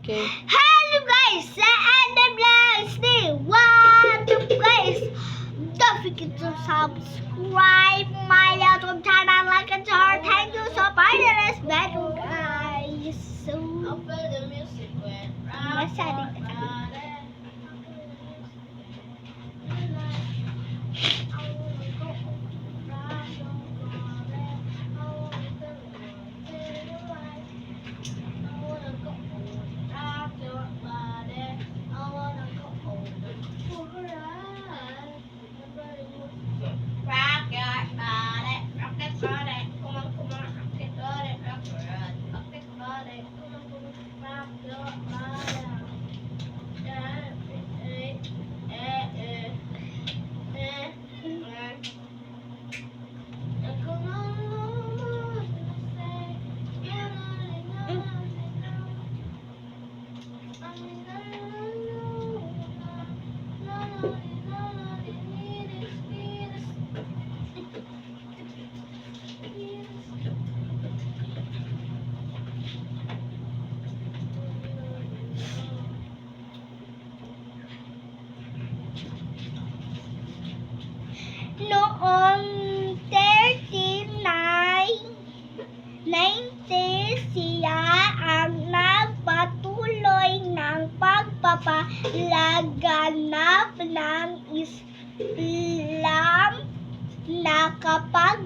Okay. Hello guys! Sa Adam Vlogs ni What up guys? Don't forget to subscribe my YouTube channel, like and share. Thank you so much. Let's go guys. So, masyadong noong 90 siya ang nagpatuloy ng pagpapalaganap ng Islam na kapag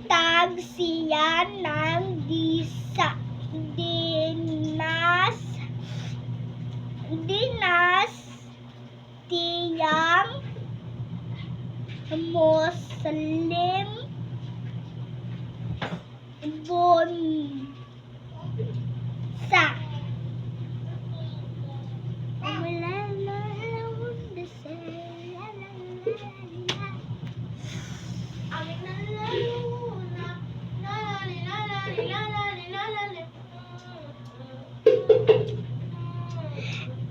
tag siya ng dinastiyang Muslim bansa.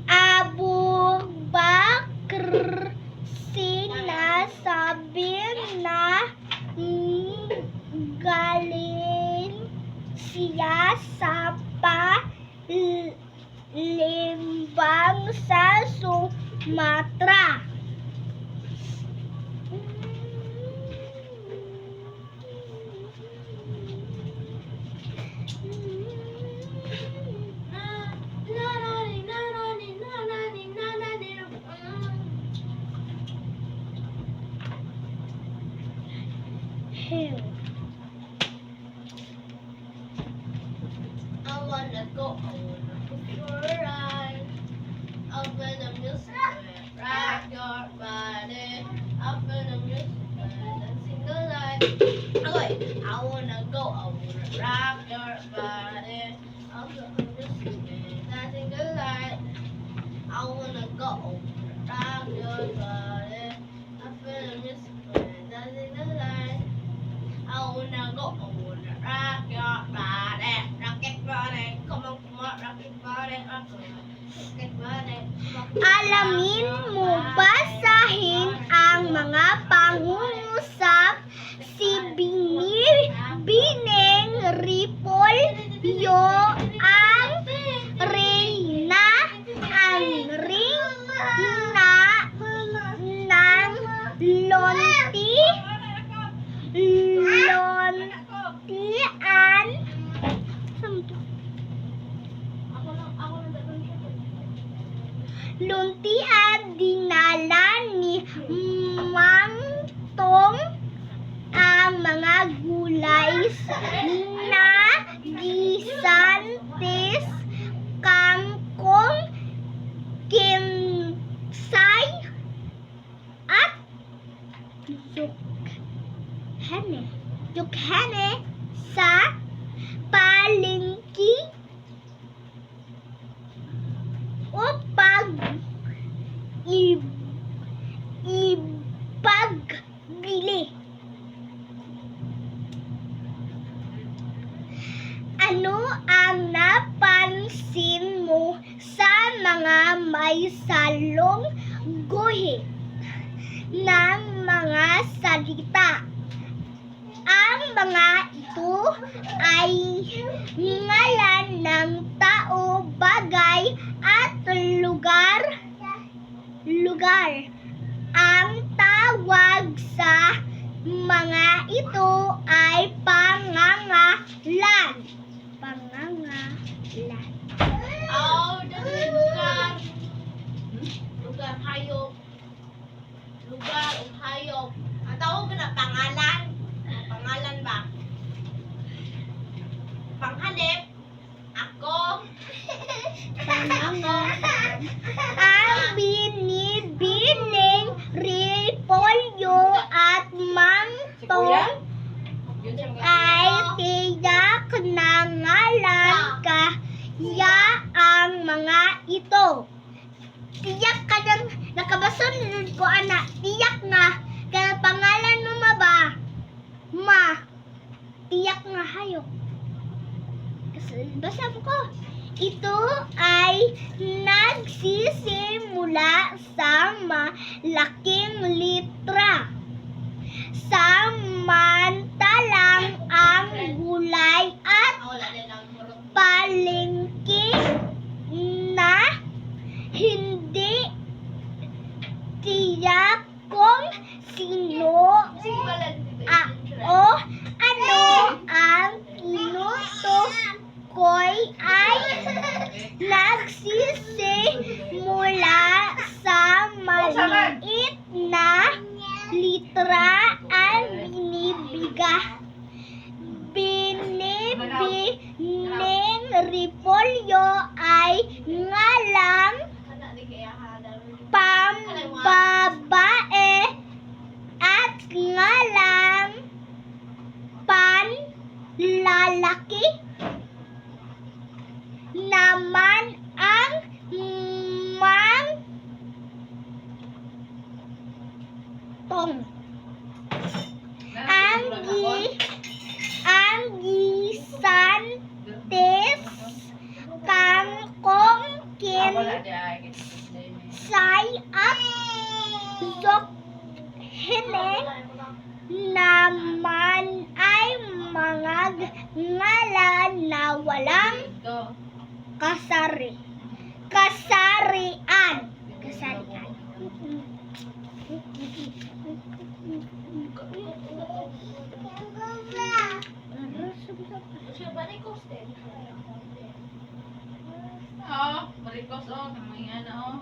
Abu Bakr sinasabi na galing siya sa Palembang sa Sumatra. I wanna go for a ride. Up in the music, rock your body. Up in the music, dancing the light. Okay, I wanna rock your body. Up in the music, dancing the light. I wanna rock your body. Up in the music, dancing the light. I wanna rock your body. Rock it body, come on, rock it body, rock it body. Alamin mo basahin ang mga pangungusap si Bining Repolyo ang reyna ng luntian dinala ni Mang Tong ang mga gulay na gisantis, kangkong, kinsay at yukhane sa palengke upang ipagbili. Ano ang napansin mo sa mga may salong guhit ng mga salita? Ang mga ito ay lugar. Ang tawag sa mga ito ay pangangalan. Pangangalan. Oh, dali lugar. Lugar hayop. Lugar o hayop. Ang tawag ko na pangalan. Pangalan ba? Panghanip. Ako. Ang binibining repolyo at mangtong ay tiyak na ngalan kaya ang mga ito. Tiyak ka ng nakabasunod ko anak. Tiyak nga. Kaya pangalan mo ba? Ma. Tiyak nga hayop. Basa mo ko. Ito ay nagsisimula sa malaking litra. Samantalang ang gulay at Wala din ang hurot. palengke na hindi tiyak kung sino o ano ang tinutukoy ay nagsisimula sa maliit na litra ang binibining repolyo ay ngalang Anak ni kaya hada. pambabae at ngalang panlalaki naman ang mangtong. Ang gisantes kangkong say at zokhene naman ay mga ngalan na walang kasarian. Kasarian. Siya ba ni Coste? Oh, marikos oh, kamay ana oh.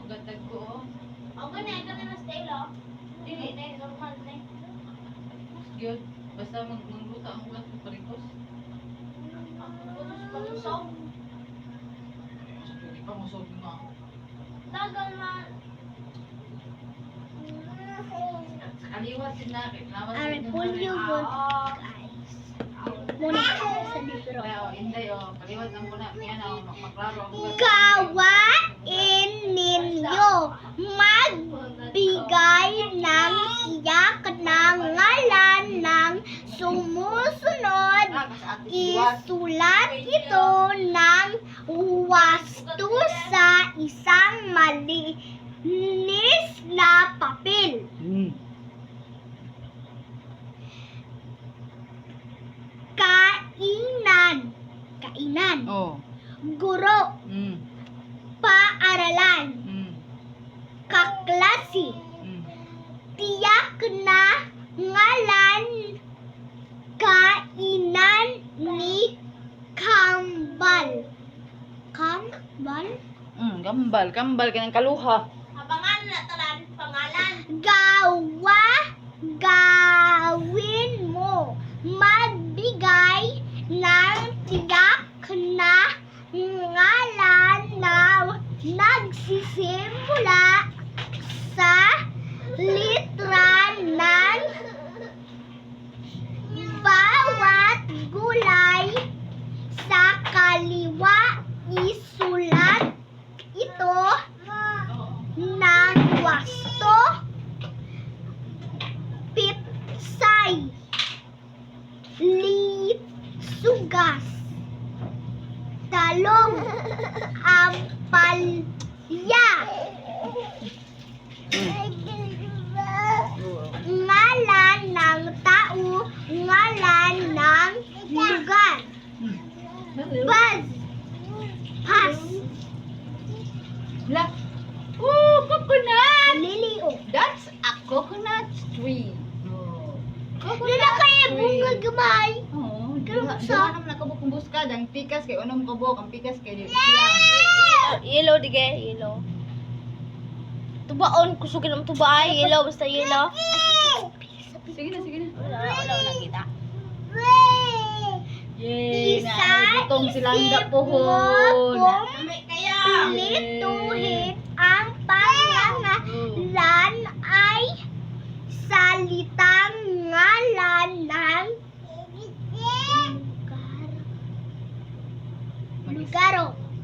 Magatag ko oh. Ako na na style oh. Dili na normal na. Gyud, basta magluto ang ugat ko marikos. Putos palusaw. Hindi pa mo sobi mo. Tagal man. Kaliwat sin na kay lawas. Ang repolyo good guys. Muna sa libro. Oh, inday oh, kaliwat ang kuna niya na maklaro ang ugat. Gawain ninyo magbigay ng tiyak na ngalan ng sumusunod. Isulat ito ng wasto sa isang malinis na papel. Kainan, Oh. guro, paaralan, kaklase, tiyak na ngalan, kainan ni Kambal. Kambal? Kambal ka ng kaluha. Abangan na talan pangalan. Gawin mo. Magbigay ng tiyak na ngalan na nagsisimula sa litra ng bawat gulay sa kaliwa. Isulat ito ng wasto, pitsay, sugas, talong, ampalya, ngalan ng tao, ngalan ng lugar. Buzz, pass. La. Oh, coconut! Coconut tree. Oh. Wala kaya bunga gamay. Oo. Ganun Duha sa- naman nakabok kung buskad. Ang pikas kay unong kabok. Ang pikas kay dili siya. Yellow dige, yellow. Tubaon, kusugin ang tuba, yellow, basta yellow. Sige na, sige na. Wala nakita. Yay! Isa, Naagutong silangga pohon. Pilituhin ang pangangalan ay salitang ngalan ng lugar.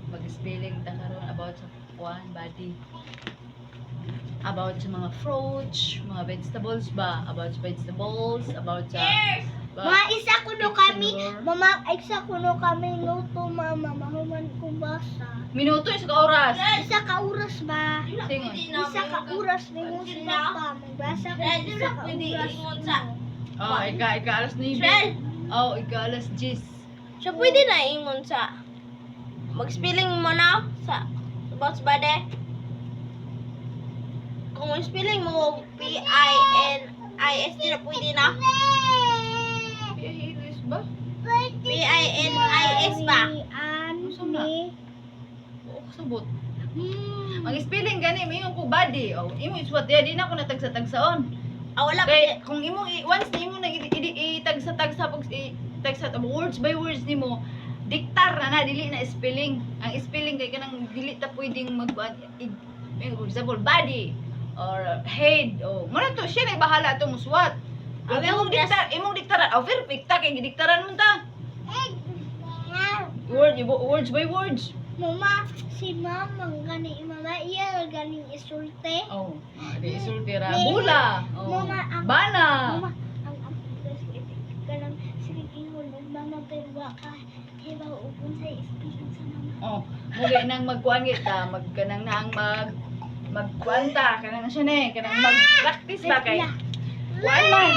Mag-spelling ta karon about sa kuan body. About sa mga fruits, mga vegetables ba? About sa vegetables, about sa Mga isa kuno kami, Picture. mama, isa kuno kami luto mama, mahuman ko basa. minuto is ka oras. Isa ka oras ba? Singon. Isa ka oras na yung sila pa. Magbasa ko isa ka oras. Oh, ika alas 9. Shell. Oh, ika alas 10. So, pwede na ingon sa mag-spelling mo na sa about sa bade. Kung spelling mo P-I-N-I-S na pwede na. English ba? P-I-N-I-S ba? Oo, kasabot. Ang spelling gani mo yung ko body. Oh, imo iswat ya di na ako natagsa-tagsaon. Wala Kay pwede. kung imo once na imo nag itagsa-tagsa pag tagsa words by words nimo diktar na dili na spelling. Ang spelling kay kanang dili ta pwedeng for example body or head o mo to siya na bahala to muswat. Ang imong diktaran, oh perfect ta kay gidiktaran mo ta. Words by words. Mama, si mama gani mama iya gani isulti. Oh, di sultira Ni- bula. Oh, Mama, ang- bana. Mama, ang kanang sige ingon mama pero ka hibaw ukon sa speaking sa mama. Oh, muli nang magkuan kita, magkanang na ang magkuanta kanang siya ne, kanang mag-practice ba kay. Yeah. Kuan man.